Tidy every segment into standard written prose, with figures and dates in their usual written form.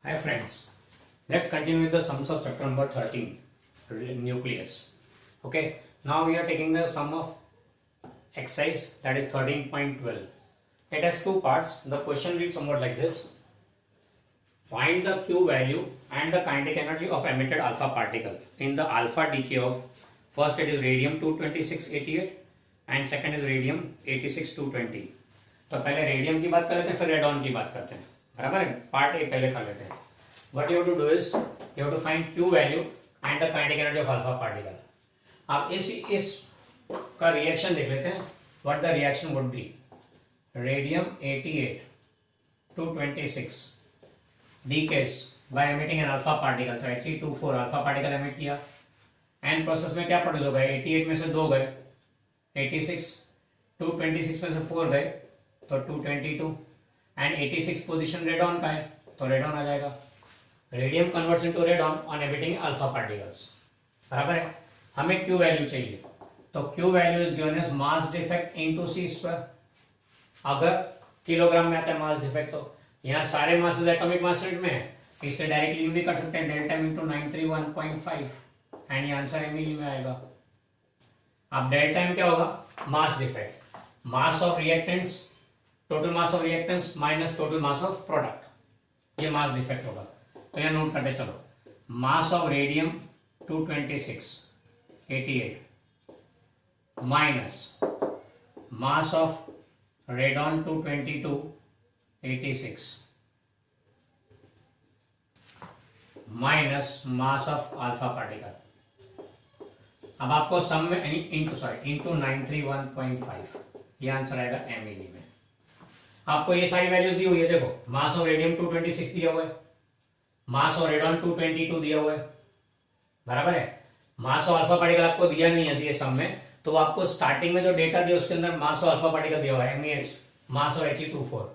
Hi friends, let's continue with the sums of chapter number 13, nucleus. Okay, now we are taking the sum of exercise, that is 13.12. It has two parts. The question reads somewhat like this. Find the Q value and the kinetic energy of emitted alpha particle in the alpha decay of, first it is radium 22688 and second is radium 86220. तो पहले radium की बात कर लेते हैं, फिर radon की बात करते हैं. बराबर है. पार्ट ए पहले कर लेते हैं. What you have to do is you have to find Q value and the kinetic energy of alpha particle. अब इस का रिएक्शन देख लेते हैं. What the reaction would be? Radium 88 to 26 decays by emitting an alpha particle. तो He24 alpha particle emit किया. And process में क्या प्रोड्यूस हो गए? 88 में से 2 गए, 86, 226 में से 4 गए तो 222 एंड 86 पोजीशन रेडॉन का है तो रेडॉन आ जाएगा. Radium converts into radon on emitting alpha particles. बराबर है. हमें क्यू वैल्यू चाहिए तो Q value is given as mass defect into c square. अगर किलोग्राम में आता है मास डिफेक्ट तो यहाँ सारे मासेस एटॉमिक मास यूनिट में है, इससे डायरेक्टली भी कर सकते हैं डेल्टा इंटू 931.5 एंड ये आंसर एमई में आएगा. अब डेल्टा एम क्या होगा? मास defect, mass of reactants, total mass of reactants minus total mass of product, ये मास डिफेक्ट होगा. तो यहाँ नोट करते चलो. Mass of radium 22688 minus mass of radon 22286 minus mass of alpha particle. अब आपको सम में इंटू 931.5 ये आंसर आएगा एमईवी में. आपको ये सारी वैल्यूज दी हुई है. देखो मास ऑफ रेडियम 226 दिया हुआ है, मास ऑफ रेडॉन 222 दिया हुआ है. बराबर है. मास ऑफ अल्फा पार्टिकल आपको दिया नहीं है ये सम में, तो आपको स्टार्टिंग में जो डेटा दिया उसके अंदर मास ऑफ अल्फा पार्टिकल दिया हुआ है MEH, मास ऑफ He24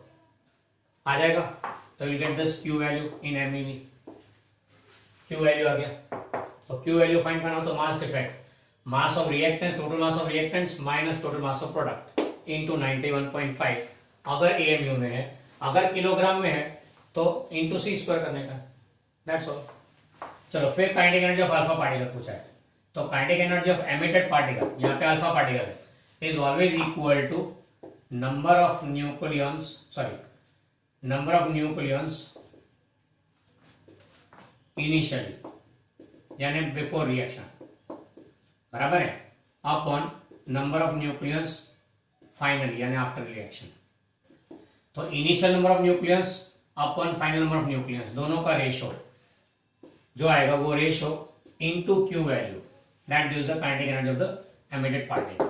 आ जाएगा. तो you get this Q value in MeV. Q value आ गया. तो क्यू वैल्यू फाइंड करना हो तो mass defect, mass of reactant, total mass of reactants minus total mass of product into 91.5 अगर एएमयू में है. अगर किलोग्राम में है तो इनटू सी स्क्वायर करने का. That's all. चलो फिर kinetic energy of alpha particle पूछा है. तो kinetic energy of emitted particle, यहाँ पे अल्फा पार्टिकल है, is always equal to number of nucleons initially यानी बिफोर रिएक्शन. बराबर है. Upon number of nucleons finally यानी आफ्टर रिएक्शन. तो initial number of nucleons upon final number of nucleons, दोनों का रेशो जो आएगा वो ratio into Q value, that gives the kinetic energy of the emitted particle.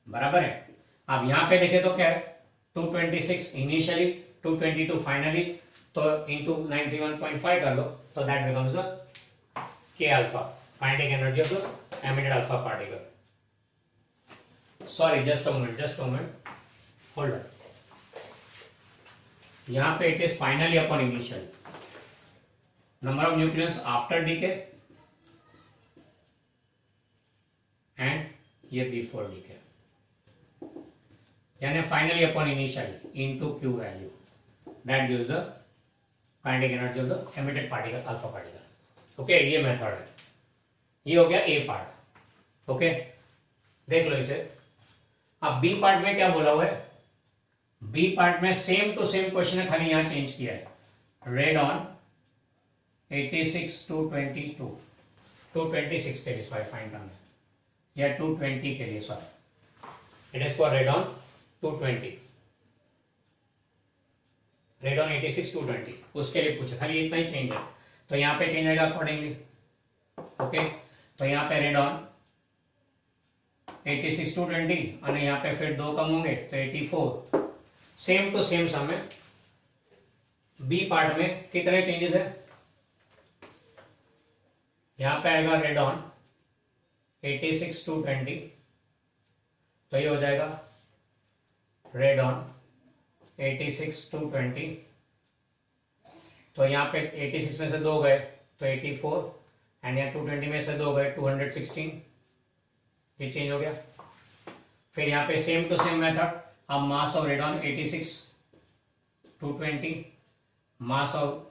बराबर है. अब यहां पे देखें तो क्या है? 226 इनिशियली, 222 फाइनली, तो इनटू 91.5 कर लो तो that becomes the K alpha, kinetic energy of the emitted alpha particle. Sorry, just a moment, hold on. यहां पे it is finally upon initial. Number of nucleus after decay and ये before decay, यानी finally upon initially into Q value, that gives the kinetic energy of the emitted particle alpha particle. Okay, ये method है. ये हो गया ए part. Okay, देख लो इसे. अब बी पार्ट में क्या बोला हुआ है? बी पार्ट में सेम टू सेम क्वेश्चन है, खाली यहां चेंज किया है. रेडॉन 86 to 22, 226 के लिए सॉरी फाइंड करना है, या 220 के लिए sorry. It is for radon 220, radon 86 220 उसके लिए पूछा, खाली इतना ही चेंज है. तो यहाँ पे चेंज आएगा अकॉर्डिंगली. ओके, तो यहाँ पे रेडॉन 86 220 और यहाँ पे फिर 2 कम होंगे तो 84. सेम टू सेम सम है. बी पार्ट में कितने चेंजेस है? यहां पे आएगा रेडॉन 86 220, तो ये हो जाएगा रेडॉन 86 220. तो यहाँ पे 86 में से 2 गए तो 84 एंड यहाँ 220 में से 2 गए 216. ये चेंज हो गया. फिर यहाँ पे सेम टू सेम मेथड. अब mass of radon 86 220 mass of,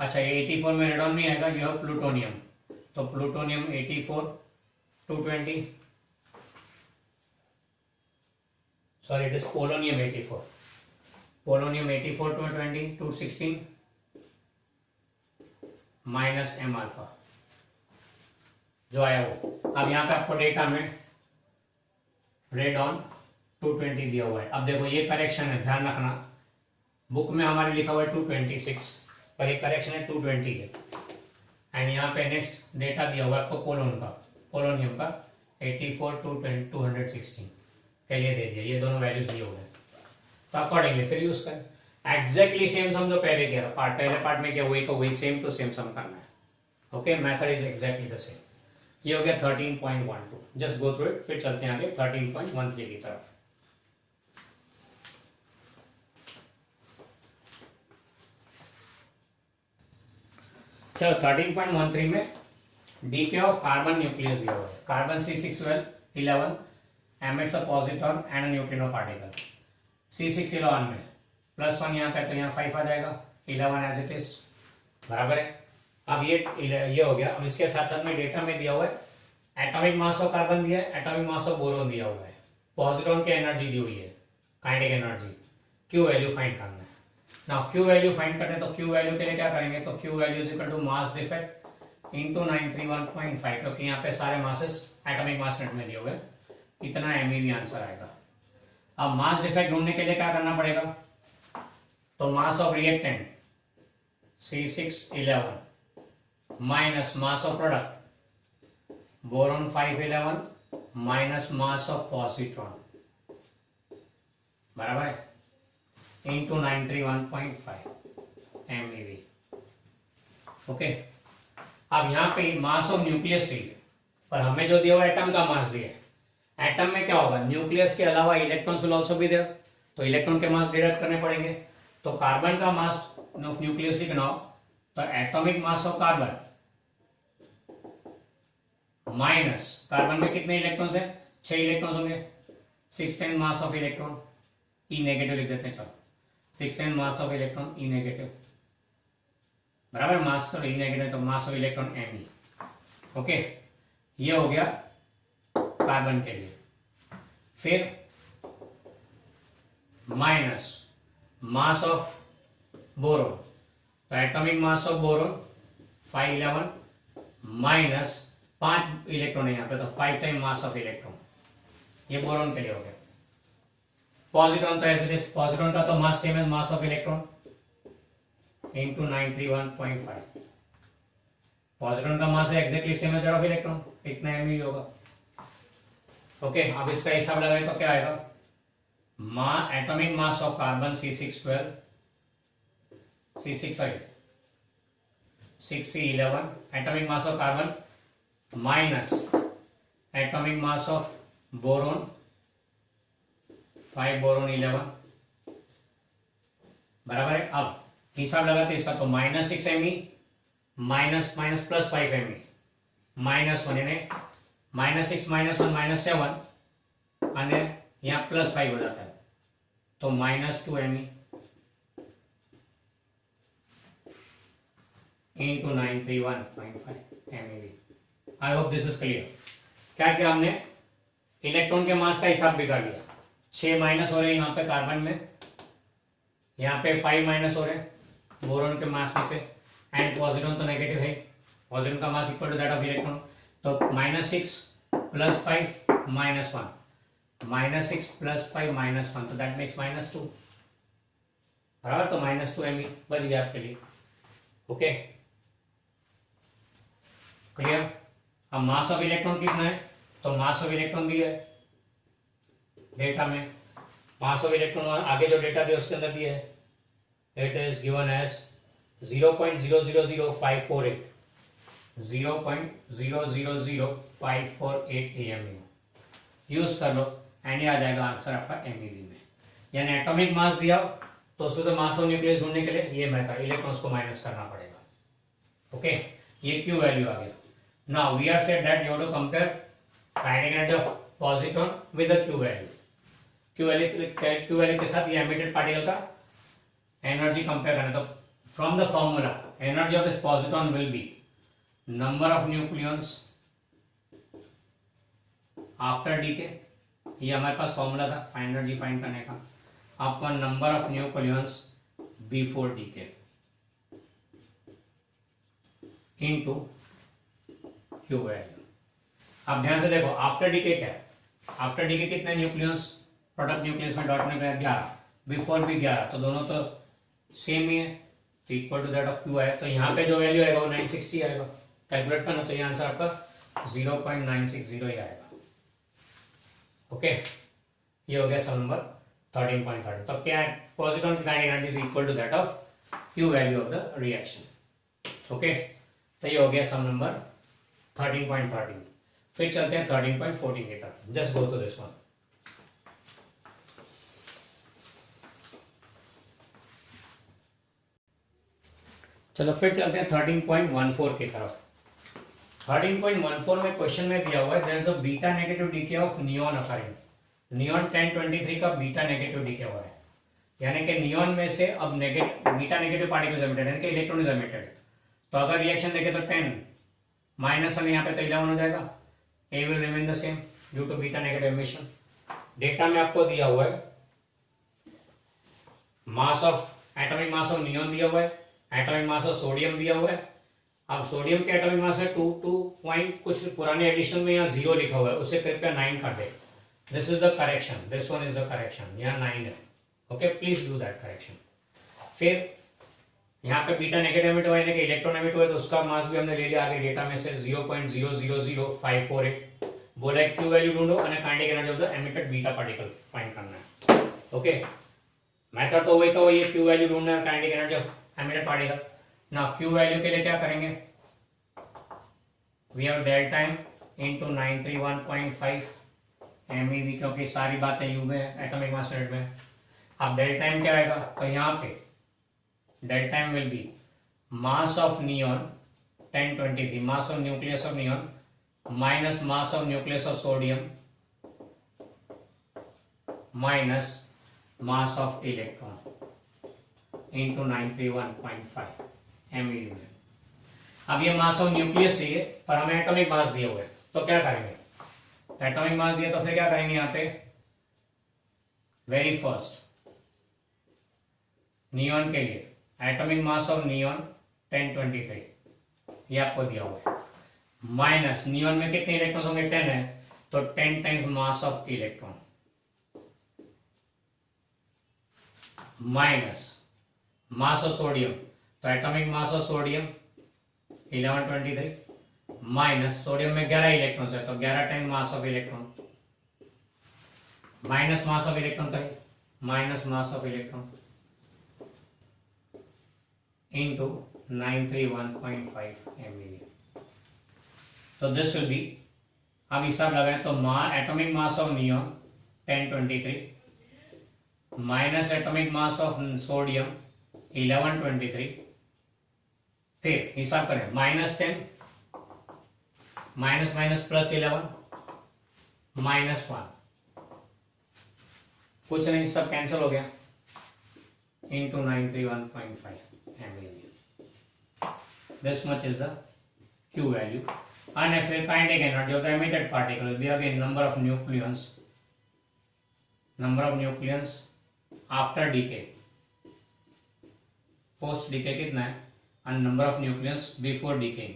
अच्छा ये 84 में रेडॉन नहीं आएगा, यह प्लूटोनियम, तो plutonium 84 220, sorry it is polonium 84, polonium 84 220 216 minus m alpha जो आया वो। अब यहाँ पे आपको डेटा में रेडॉन 220 दिया हुआ है। अब देखो ये करेक्शन है, ध्यान रखना, बुक में हमारे लिखा हुआ है 226 पर ये करेक्शन है 220 है। एंड यहाँ पे नेक्स्ट डेटा दिया हुआ है आपको पोलोनियम का 84 216 के लिए दे दिया, ये दोनों वैल्यूज दिए हुए हैं, तो अकॉर्डिंगली फिर यूज करें। एग्जैक्टली सेम सम जो पहले किया पहले पार्ट में किया वही को वही सेम टू सेम सम करना है। Okay, method is exactly the same. ये हो गया 13.12, जस्ट गो थ्रू इट, फिर चलते हैं आगे 13.13 की तरफ। चलो 13.13 में डीके ऑफ कार्बन न्यूक्लियस दिया हुआ है, carbon C612 emits a positron and a neutrino particle। C611 में +1 यहाँ पे, तो यहाँ 5 आ जाएगा, 11 एज इट इज, बराबर है। अब ये हो गया। अब इसके साथ साथ में डेटा में दिया हुआ है एटॉमिक मास ऑफ कार्बन दिया है, एटॉमिक मास ऑफ बोरोन दिया हुआ है, पॉजिट्रॉन की एनर्जी दी हुई है, kinetic energy, Q value find करना है। नाउ क्यू वैल्यू फाइंड करते हैं, तो क्यू वैल्यू के लिए क्या करेंगे, तो Q value is equal to mass defect into 931.5, क्योंकि यहाँ पे सारे मासेस एटॉमिक मास यूनिट में दिए हुए, इतना एमईवी आंसर आएगा। अब मास डिफेक्ट ढूंढने के लिए क्या करना पड़ेगा, तो मास of reactant C611 minus mass of product boron 511 minus mass of positron, बराबर है, इंटू 931.5 MeV। ओके, अब यहाँ पे मास ऑफ न्यूक्लियस चाहिए, पर हमें जो दिया हुआ एटम का मास दिया है। एटम में क्या होगा, न्यूक्लियस के अलावा electrons will also be there, तो इलेक्ट्रॉन के मास डिडक्ट करने पड़ेंगे। तो कार्बन का मास ऑफ न्यूक्लियस लिखना हो तो atomic mass of carbon minus, carbon में कितने इलेक्ट्रॉन्स है, 6 इलेक्ट्रॉन्स होंगे, 610 मास ऑफ इलेक्ट्रॉन, ई नेगेटिव लिख देते हैं, चलो 610 मास ऑफ इलेक्ट्रॉन ई नेगेटिव, बराबर, मास तो ई नेगेटिव, तो मास ऑफ इलेक्ट्रॉन Me। ओके, ये हो गया कार्बन के लिए। फिर माइनस मास ऑफ बोरोन, तो atomic mass of boron 511 minus 5 electron है यहाँ पे, तो 5 टाइम मास ऑफ इलेक्ट्रॉन, ये बोरोन के लिए हो गया। पॉजिट्रॉन तो ऐसे, पॉजिट्रॉन का तो मास सेम है mass of electron into 931.5, positron का मास है एग्जैक्टली सेम है ऑफ इलेक्ट्रॉन, इतना एमई होगा। ओके, अब इसका हिसाब लगाए तो क्या आएगा, atomic mass of carbon C611 atomic mass of carbon minus atomic mass of boron 5 boron 11, बराबर है। अब हिसाब लगाते इसका, तो -6 Me minus minus plus 5 Me -1 यानी -6 -1 -7 અને यहाँ +5 हो जाता है, तो -2 Me into 931.5 MeV। I hope this is clear. क्या किया हमने, इलेक्ट्रॉन के मास का हिसाब भी कर लिया, 6 माइनस हो रहे हैं यहाँ पे कार्बन में, यहाँ पे 5 माइनस हो रहे हैं बोरोन के मास में से, एंड पॉजिट्रॉन तो नेगेटिव है, पॉजिट्रॉन का mass equal to that of electron, तो -6 + 5 -1, -6 + 5 -1, तो दैट मेक्स -2, बराबर, तो -2 Me बच गया आपके लिए। Okay, clear. अब मास ऑफ इलेक्ट्रॉन कितना है, तो मास ऑफ इलेक्ट्रॉन दिया है डेटा में, मास ऑफ इलेक्ट्रॉन आगे जो डेटा दिया उसके अंदर दिया है, it is given as 0.000548 0.000548 AMU use कर लो एंड ये आ जाएगा आंसर आपका MeV में। यानी एटॉमिक मास दिया तो उसमें तो मास ऑफ न्यूक्लियस ढूंढने के लिए ये मेथड, इलेक्ट्रॉन्स को माइनस करना पड़ेगा। ओके, ये क्यू वैल्यू आ गया। Now we are said that you have to compare kinetic energy of positron with the Q value. Q value के साथ ये एमिटेड पार्टिकल का एनर्जी कंपेयर करना, तो from the formula energy of this positron will be number of nucleons after decay, ये हमारे पास formula था एनर्जी फाइंड करने का, upon number of nucleons before decay into Q value. अब ध्यान से देखो आफ्टर डीके क्या है, आफ्टर डीके कितने न्यूक्लियंस, प्रोडक्ट न्यूक्लियस में डॉट में 11, बिफोर भी 11, तो दोनों तो सेम ही है, तो equal to that of Q है। तो यहाँ पे जो वैल्यू आएगा वो 960 आएगा, कैलकुलेट करना, तो ये आंसर आपका 0.960 ही आएगा। ओके, ये हो गया सम नंबर 13.30। तो क्या है, पॉजिट्रॉन की kinetic energy is equal to that of Q value of the reaction. Okay, तो ये हो गया सम नंबर 13.13। फिर चलते हैं 13.14 की तरफ, just go to this one. चलो फिर चलते हैं 13.14 की तरफ। 13.14 में क्वेश्चन में दिया हुआ है there is a beta negative decay of neon occurring, neon 1023 का बीटा नेगेटिव डीके हुआ है, यानी कि नियॉन में से अब बीटा नेगेटिव पार्टिकल्स एमिटेड, यानी कि इलेक्ट्रॉन इज एमिटेड। तो अगर रिएक्शन देखें तो 10 -1 यहाँ पे तो 11 हो जाएगा, A will remain the same due to beta negative emission. Data में आपको दिया हुआ है mass of atomic mass of neon दिया हुआ है, एटॉमिक मास ऑफ सोडियम दिया हुआ है। अब सोडियम के एटॉमिक मास में 2 पॉइंट कुछ पुराने एडिशन में यहाँ 0 लिखा हुआ है, उसे कृपया 9 कर दे। This is the correction, this one is the correction, यहाँ 9 है। Okay, please do that correction. फिर यहाँ पे बीटा नेगेटिव एमिट हुआ है, यानी कि इलेक्ट्रॉन एमिट हुआ है, तो उसका मास भी हमने ले लिया आगे डेटा में से 0.000548। बोला है क्यू वैल्यू ढूंढो और kinetic energy of the emitted beta particle find करना है। ओके, मेथड तो वही का वही है, क्यू वैल्यू ढूंढना है, kinetic energy of emitted particle. ना क्यू वैल्यू के लिए क्या करेंगे, we have del time into 931.5 MeV, क्योंकि सारी बातें यू में है, एटॉमिक मास यूनिट में। अब डेल टाइम क्या आएगा, तो यहाँ पे del time will be mass of neon 1023, mass of nucleus of neon minus mass of nucleus of sodium minus mass of electron into 931.5 MeV में। अब ये मास ऑफ न्यूक्लियस चाहिए, पर हमें एटॉमिक मास दिए हुए, तो क्या करेंगे, एटॉमिक मास दिया तो फिर क्या करेंगे, यहाँ पे वेरी फर्स्ट नियॉन के लिए एटॉमिक मास ऑफ नियॉन 1023, ये आपको दिया हुआ है, माइनस नियॉन में कितने इलेक्ट्रॉन होंगे, 10 है, तो 10 times mass of electron minus mass of sodium, तो atomic mass of sodium 1123 minus sodium में 11 इलेक्ट्रॉन है, तो 11 time mass of electron minus mass of electron का है, minus mass of electron into 931.5 MeV। तो दिस विल बी, अब हिसाब लगाएं तो atomic mass of neon 1023 minus atomic mass of sodium 1123, फिर हिसाब करें -10 माइनस माइनस प्लस 11 -1, कुछ नहीं, सब कैंसिल हो गया, into 931.5 MeV। This much is the Q value. And if kinetic energy of the emitted particle will be again number of nucleons after decay, post decay कितना है, and number of nucleons before decay,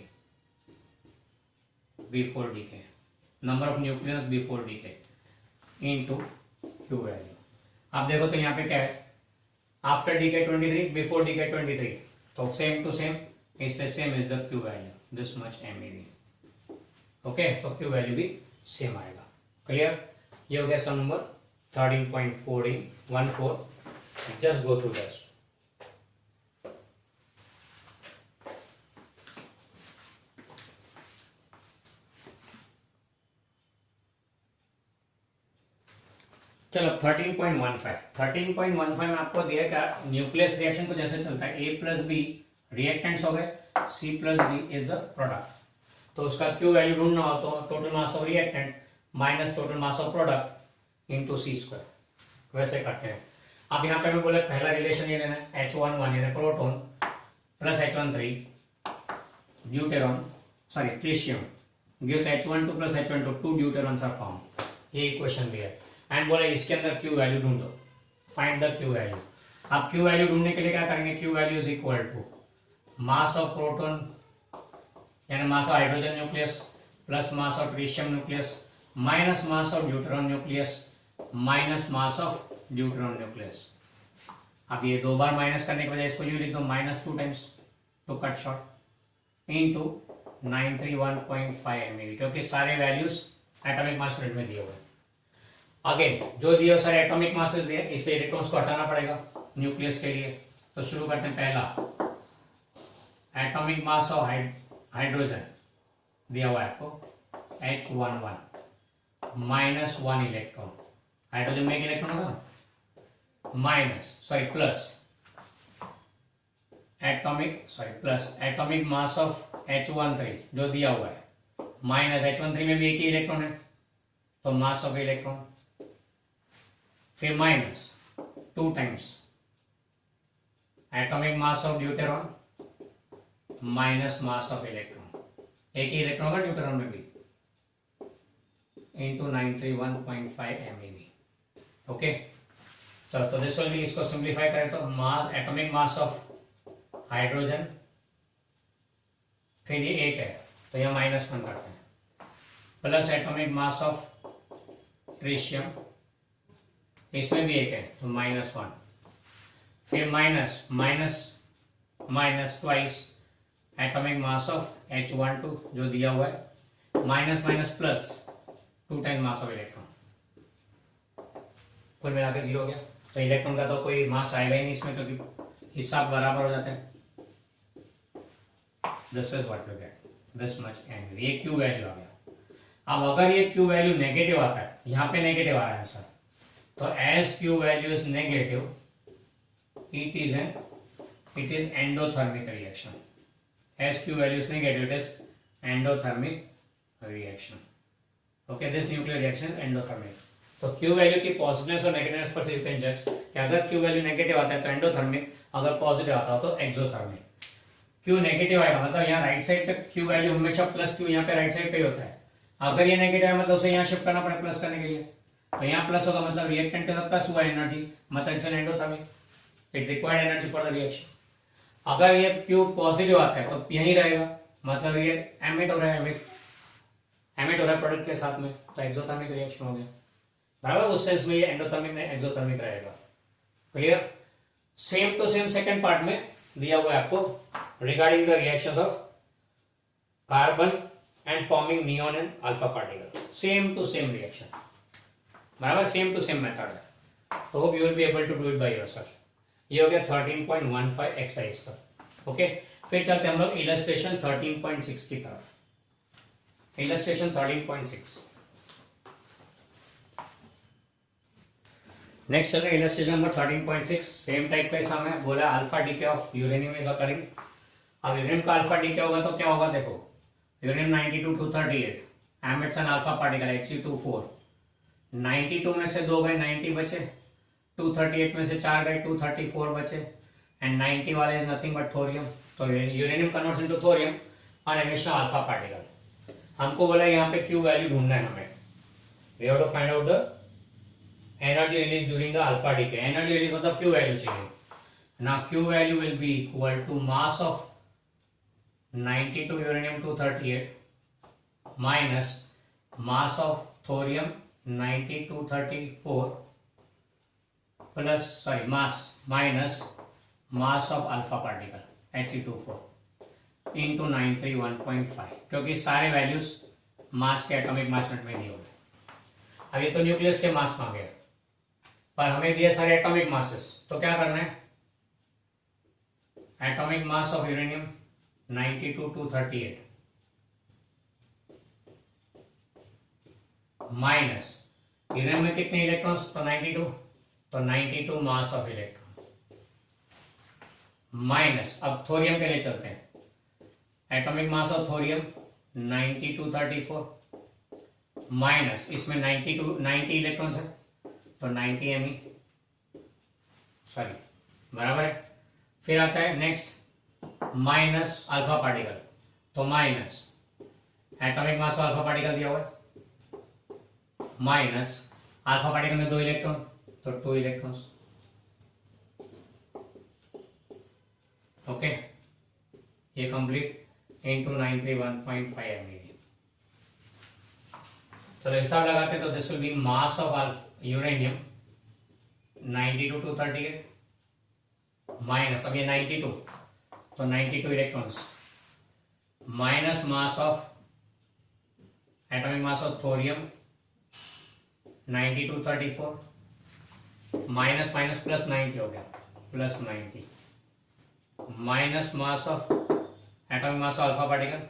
number of nucleons before decay into Q value। आप देखो तो यहाँ पे क्या है, after decay 23, before decay 23, तो same to same, इसलिए same is the Q value, this much MeV। Okay, तो Q वैल्यू भी सेम आएगा। क्लियर, ये हो गया sum number 13.14। Just go through this. चलो 13.15 में आपको दिया क्या, न्यूक्लियस रिएक्शन को जैसे चलता है A प्लस बी रिएक्टेंट्स हो गए, C plus b is the product, तो उसका Q वैल्यू ढूंढना हो तो total mass of reactant minus total mass of product into C square, वैसे करते हैं। अब यहाँ पे हमें बोला पहला रिलेशन ये लेना है H11 यानी proton plus H13 deuteron sorry tritium gives H12 plus H12 2 deuterons are form. ये इक्वेशन दिया है एंड बोला इसके अंदर क्यू वैल्यू ढूंढो, फाइंड द क्यू वैल्यू। अब क्यू वैल्यू ढूंढने के लिए क्या करेंगे, Q value is equal to mass of proton यानी mass of hydrogen nucleus plus mass of tritium nucleus minus mass of deuteron nucleus minus mass of deuteron nucleus. अब ये दो बार माइनस करने के बजाय इसको यूं लिख दो -2 times to cut short into 931.5 MeV, क्योंकि सारे वैल्यूज एटॉमिक मास यूनिट में दिए हुए हैं। अगेन जो दिए सारे एटॉमिक मासेस दिए, इससे इलेक्ट्रॉन्स को हटाना पड़ेगा न्यूक्लियस के लिए। तो शुरू करते हैं, पहला एटॉमिक मास ऑफ हाइड्रोजन दिया हुआ है आपको H11 -1 इलेक्ट्रॉन, हाइड्रोजन में एक इलेक्ट्रॉन होगा plus atomic mass of H13 जो दिया हुआ है माइनस H13 में भी एक ही इलेक्ट्रॉन है तो मास ऑफ इलेक्ट्रॉन, फिर minus 2 times atomic mass of deuteron minus mass of electron, एक ही इलेक्ट्रॉन का ड्यूटेरॉन में भी इंटू 931.5 MeV। ओके चलो, तो दिस विल बी, इसको सिंप्लीफाई करें तो mass atomic mass of hydrogen, फिर ये एक है तो यह -1 करते हैं, प्लस एटॉमिक मास ऑफ ट्रिशियम, इसमें भी एक है तो -1, फिर minus twice atomic mass of H12 जो दिया हुआ है minus minus plus 2 time mass of electron, कुल मिला के 0 हो गया। तो इलेक्ट्रॉन का तो कोई मास आएगा ही नहीं इसमें, क्योंकि हिसाब बराबर हो जाते हैं। This is what you get, this much MeV, ये क्यू वैल्यू आ गया। अब अगर ये क्यू वैल्यू नेगेटिव आता है, यहाँ पे नेगेटिव आ रहा है सर, तो as Q value is negative it is endothermic reaction. As Q value is negative it is endothermic reaction. Okay, this nuclear reaction is endothermic. तो क्यू वैल्यू की पॉजिटिवनेस और नेगेटिवनेस पर से यू कैन जज कि अगर Q value negative आता है तो एंडोथर्मिक, अगर पॉजिटिव आता हो तो एक्सोथर्मिक। क्यू नेगेटिव आएगा मतलब यहाँ राइट साइड पे क्यू वैल्यू हमेशा प्लस क्यू यहाँ पे राइट साइड पे होता है। अगर ये नेगेटिव है मतलब उसे यहाँ शिफ्ट करना पड़ेगा प्लस करने के लिए, तो यहाँ प्लस होगा मतलब रिएक्टेंट के साथ प्लस हुआ एनर्जी, मतलब it's an endothermic, it required energy for the reaction. अगर ये क्यू पॉजिटिव आता है तो यहीं रहेगा, मतलब ये एमिट हो रहा है प्रोडक्ट के साथ में, तो एक्सोथर्मिक रिएक्शन हो गया बराबर। उस सेंस में ये एंडोथर्मिक नहीं एक्सोथर्मिक रहेगा। Clear? Same to same second part में दिया हुआ है आपको regarding the reactions of carbon and forming neon and alpha particle, same to same reaction बराबर, सेम टू सेम मेथड है। तो hope you will be able to do it by yourself. ये हो गया 13.15 एक्सरसाइज का। ओके, फिर चलते हैं हम लोग इलस्ट्रेशन 13.6 की तरफ। इलस्ट्रेशन 13.6 नेक्स्ट चल रहा है। इलस्ट्रेशन नंबर 13.6 सेम टाइप का सम है, बोला alpha decay of uranium is occurring. अब यूरेनियम का अल्फा डीके होगा तो क्या होगा, देखो uranium 92 238 emits an alpha particle He2 4, 92 में से 2 गए 90 बचे, 238 में से 4 गए 234 बचे, एंड 90 वाले इज नथिंग बट थोरियम। तो यूरेनियम कन्वर्ट्स इनटू थोरियम और एमिशन अल्फा पार्टिकल। हमको बोला यहाँ पे क्यू वैल्यू ढूंढना है हमें, we have to find out the energy release during the alpha decay. Energy release मतलब क्यू वैल्यू चाहिए ना। Q value will be equal to mass of 92 uranium 238 minus mass of thorium 90 234 plus sorry mass minus mass of alpha particle He24 into 931.5, क्योंकि सारे values मास के atomic mass unit में दिए हुए। अब ये तो न्यूक्लियस के मास मांगे पर हमें दिए सारे एटॉमिक मासेस, तो क्या करना है, atomic mass of uranium 92 238 minus uranium में कितने इलेक्ट्रॉन्स, तो 92, तो 92 मास ऑफ इलेक्ट्रॉन माइनस, अब थोरियम के लिए चलते हैं, atomic mass of thorium 90 234 minus इसमें 90 इलेक्ट्रॉन्स है तो 90 Me सॉरी, बराबर है। फिर आता है नेक्स्ट माइनस अल्फा पार्टिकल, तो माइनस एटॉमिक मास अल्फा पार्टिकल दिया हुआ है, माइनस अल्फा पार्टिकल में 2 इलेक्ट्रॉन, तो 2 इलेक्ट्रॉन्स, ओके, ये कंप्लीट इनटू 931.5 MeV। चलो हिसाब लगाते हैं, तो this will be mass of uranium 92 to 38 minus, अब ये 92, तो 92 electrons, minus mass of atomic mass of thorium 90 to 34, minus minus plus 90 हो गया, plus 90, minus mass of atomic mass of alpha particle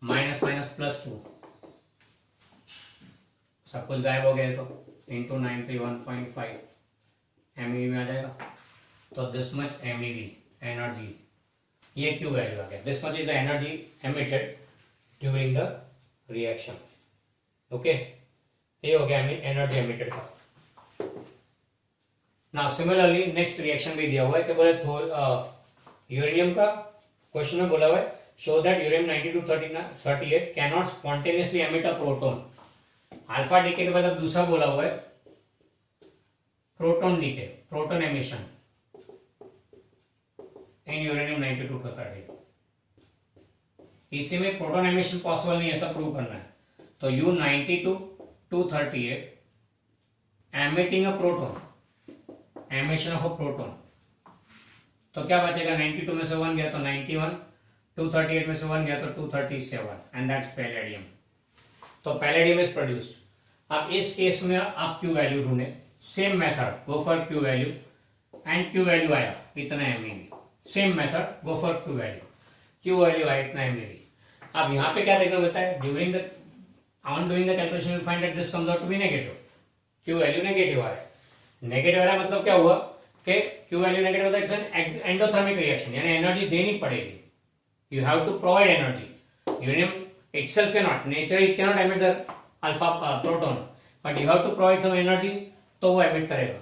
minus minus plus 2, सब कुछ गायब हो गया, तो इंटू 931.5 MeV में आ जाएगा। तो दिस मच MeV एनर्जी, ये क्यू वैल्यू आ गया, this much is the energy emitted during the reaction, okay, ये हो गया एनर्जी एमिटेड का। नाउ सिमिलरली नेक्स्ट रिएक्शन भी दिया हुआ है कि बोले यूरेनियम का क्वेश्चन में बोला हुआ है show that uranium 90 to 38 can not spontaneously emit a proton. Alpha decay के बाद अब दूसरा बोला हुआ है proton decay, proton emission in uranium 92 to 38। इसी में प्रोटॉन एमिशन पॉसिबल नहीं, ऐसा प्रूव करना है। तो U92 to 38 emitting a proton, emission of a proton, तो क्या बचेगा, 92 में से 1 गया तो 91, 238 में से 1 गया तो 237, एंड दैट्स पैलेडियम। तो पैलेडियम इज प्रोड्यूस्ड। अब इस केस में आप क्यू वैल्यू ढूंढे, same method, go for Q value, and Q value आया इतना MeV, same method, go for Q value, Q value आया इतना MeV। अब यहाँ पे क्या देखना होता है, during the on doing the calculation you find that this comes out to be negative, Q value negative आ रहा है। नेगेटिव आ रहा है मतलब क्या हुआ कि क्यू वैल्यू नेगेटिव होता है, इट्स एन एंडोथर्मिक रिएक्शन, यानी एनर्जी देनी पड़ेगी, you have to provide energy. Uranium itself cannot, nature it cannot emit the alpha proton, but you have to provide some energy, तो वो emit करेगा।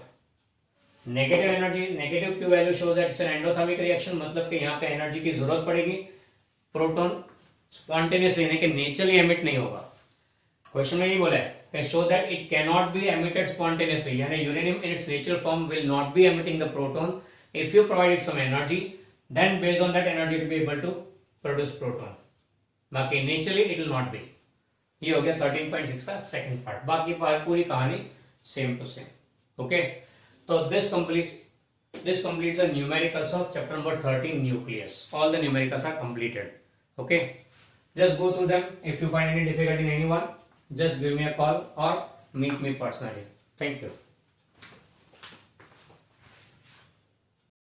Negative energy, negative Q value shows that it's an endothermic reaction, मतलब कि यहाँ पे energy की जरूरत पड़ेगी, प्रोटॉन स्पॉन्टेनियसली यानी कि नेचुरली एमिट नहीं होगा। क्वेश्चन में ये बोला है कि show that it can not be emitted spontaneously, यानी uranium in its natural form will not be emitting the proton if you provide it some energy, then based on that energy to be able to produce proton, बाकी naturally it will not B. ये हो गया 13.6 का second part, बाकी पूरी कहानी same to same, okay. तो this completes the numericals of chapter number 13 nucleus. All the numericals are completed, okay, just go through them. If you find any difficulty in anyone, just give me a call or meet me personally. Thank you.